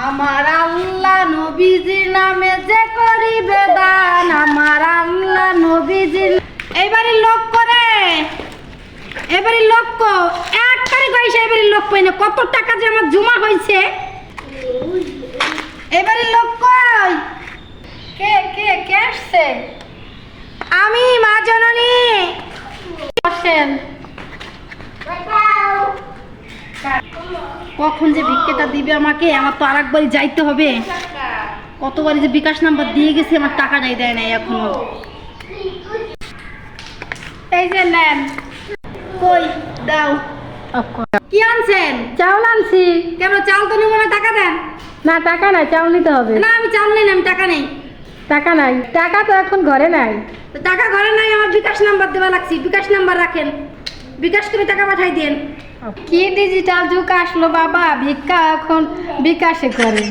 আমার আল্লাহ নবীজির নামে যে করিবে দান, আমার আল্লাহ নবীজির। এবারে লোক করে, এবারে লক্ষ্য 1 তারিখ হয়েছে, এবারে লোক পাই না। কত টাকা যে আমার জমা হয়েছে। এবারে লোক কই? কে কে কে আসছে? আমি মা জননী। বসেন। কখন যে ভিক্ষেটা দিবে আমাকে? আমার তো আরেকবারই যাইতে হবে। কতবারই যে বিকাশ নাম্বার দিয়ে গেছি, আমার টাকা দেয় নাই এখনো। এই যে নেন। কই দাও। কি আনছেন? চাউল আনছি। কেন চাল তো নিব না, টাকা দেন। না টাকা নাই, চাউল নিতে হবে। না আমি চাল নেই, আমি টাকা নেই। টাকা নাই, টাকা তো এখন ঘরে নাই। তো টাকা ঘরে নাই, আমার বিকাশ নাম্বার দেওয়া লাগছে। বিকাশ নাম্বার রাখেন, বিকাশ করে টাকা পাঠাই দেন। কি ডিজিটাল যুগ আসলো বাবা, ভিক্ষা এখন বিকাশে করে।